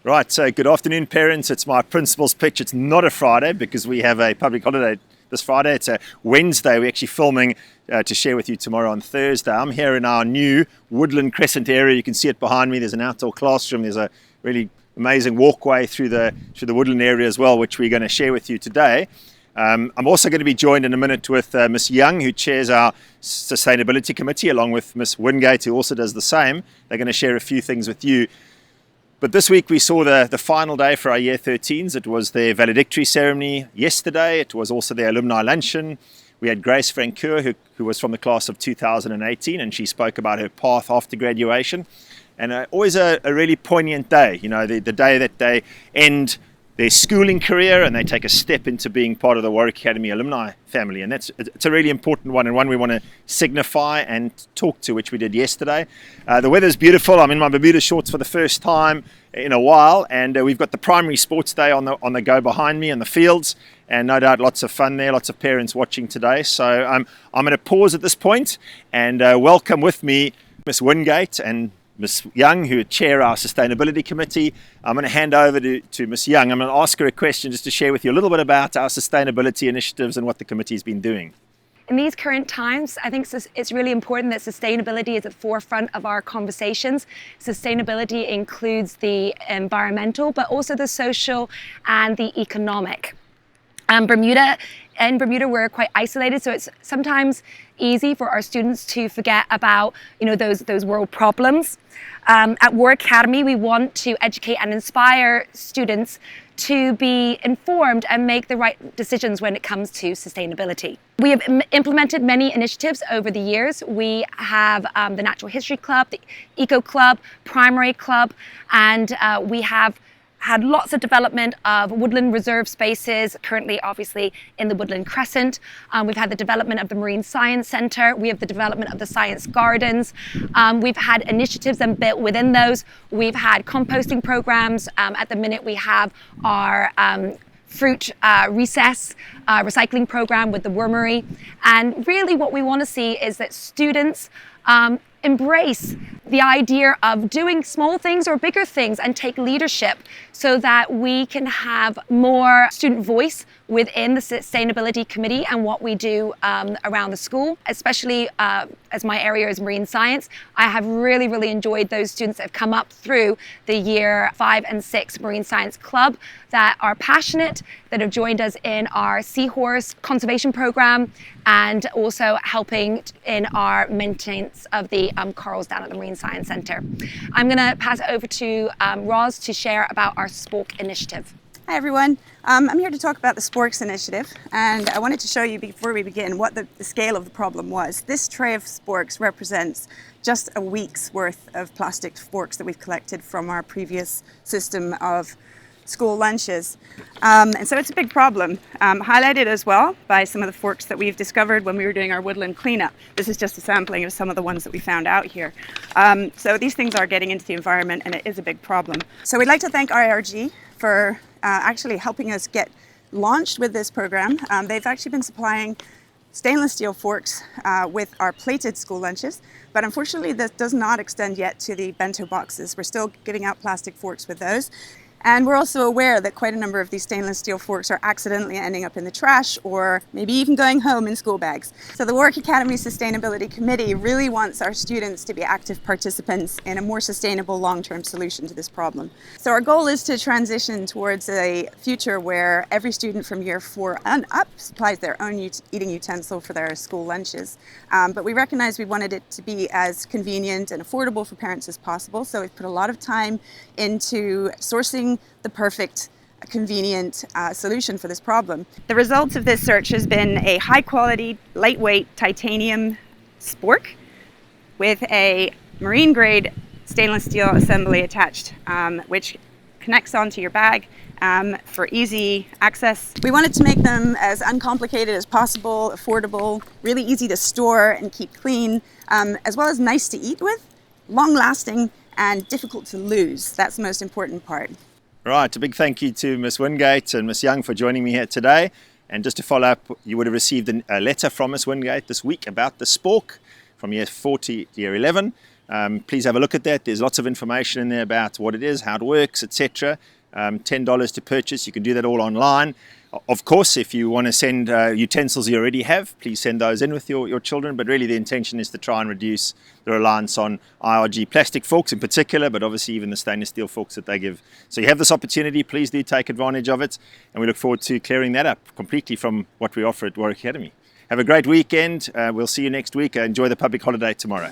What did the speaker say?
Right, so good afternoon, parents. It's my principal's pitch. It's not a Friday because we have a public holiday this Friday. It's a Wednesday. We're actually filming to share with you tomorrow on Thursday. I'm here in our new Woodland Crescent area. You can see it behind me. There's an outdoor classroom. There's a really amazing walkway through the Woodland area as well, which we're going to share with you today. I'm also going to be joined in a minute with Ms. Young, who chairs our Sustainability Committee, along with Ms. Wingate, who also does the same. They're going to share a few things with you. But this week we saw the final day for our Year 13s. It was their valedictory ceremony yesterday. It was also their alumni luncheon. We had Grace Francoeur, who was from the class of 2018, and she spoke about her path after graduation. And always a really poignant day, you know, the day that they end their schooling career and they take a step into being part of the Warwick Academy alumni family. And it's a really important one, and one we want to signify and talk to, which we did yesterday. The weather's beautiful. I'm in my Bermuda shorts for the first time in a while, and we've got the primary sports day on the go behind me in the fields, and no doubt lots of fun there, lots of parents watching today. So I'm going to pause at this point and welcome with me Ms. Wingate and Ms. Young, who chair our Sustainability Committee. I'm going to hand over to Ms. Young. I'm going to ask her a question just to share with you a little bit about our sustainability initiatives and what the committee has been doing. In these current times, I think it's really important that sustainability is at the forefront of our conversations. Sustainability includes the environmental, but also the social and the economic. In Bermuda, we're quite isolated, so it's sometimes easy for our students to forget about, those world problems. At Warwick Academy, we want to educate and inspire students to be informed and make the right decisions when it comes to sustainability. We have implemented many initiatives over the years. We have the Natural History Club, the Eco Club, Primary Club, and we have had lots of development of woodland reserve spaces, currently obviously in the Woodland Crescent. We've had the development of the Marine Science Centre. We have the development of the Science Gardens. We've had initiatives and built within those. We've had composting programs. At the minute we have our fruit recess recycling program with the Wormery. And really what we want to see is that students embrace the idea of doing small things or bigger things and take leadership so that we can have more student voice within the Sustainability Committee and what we do around the school, especially as my area is marine science. I have really enjoyed those students that have come up through the Year 5 and 6 Marine Science Club that are passionate, that have joined us in our seahorse conservation program, and also helping in our maintenance of the corals down at the Marine Science Centre. I'm going to pass it over to Roz to share about our Spork initiative. Hi everyone, I'm here to talk about the Sporks initiative, and I wanted to show you before we begin what the scale of the problem was. This tray of sporks represents just a week's worth of plastic sporks that we've collected from our previous system of school lunches. And so it's a big problem, highlighted as well by some of the forks that we've discovered when we were doing our woodland cleanup. This is just a sampling of some of the ones that we found out here. So these things are getting into the environment, and it is a big problem. So we'd like to thank IRG for actually helping us get launched with this program. They've actually been supplying stainless steel forks with our plated school lunches, but unfortunately this does not extend yet to the bento boxes. We're still giving out plastic forks with those. And we're also aware that quite a number of these stainless steel forks are accidentally ending up in the trash or maybe even going home in school bags. So the Warwick Academy Sustainability Committee really wants our students to be active participants in a more sustainable long-term solution to this problem. So our goal is to transition towards a future where every student from Year 4 and up supplies their own eating utensil for their school lunches. But we recognize we wanted it to be as convenient and affordable for parents as possible. So we've put a lot of time into sourcing the perfect, convenient solution for this problem. The result of this search has been a high quality, lightweight titanium spork with a marine grade stainless steel assembly attached, which connects onto your bag for easy access. We wanted to make them as uncomplicated as possible, affordable, really easy to store and keep clean, as well as nice to eat with, long lasting, and difficult to lose. That's the most important part. Right, a big thank you to Ms. Wingate and Ms. Young for joining me here today. And just to follow up, you would have received a letter from Ms. Wingate this week about the Spork from Year 4 to Year 11. Please have a look at that. There's lots of information in there about what it is, how it works, etc. $10 to purchase. You can do that all online. Of course, if you want to send utensils you already have, please send those in with your children. But really the intention is to try and reduce the reliance on IRG plastic forks in particular, but obviously even the stainless steel forks that they give. So you have this opportunity, please do take advantage of it. And we look forward to clearing that up completely from what we offer at Warwick Academy. Have a great weekend. We'll see you next week. Enjoy the public holiday tomorrow.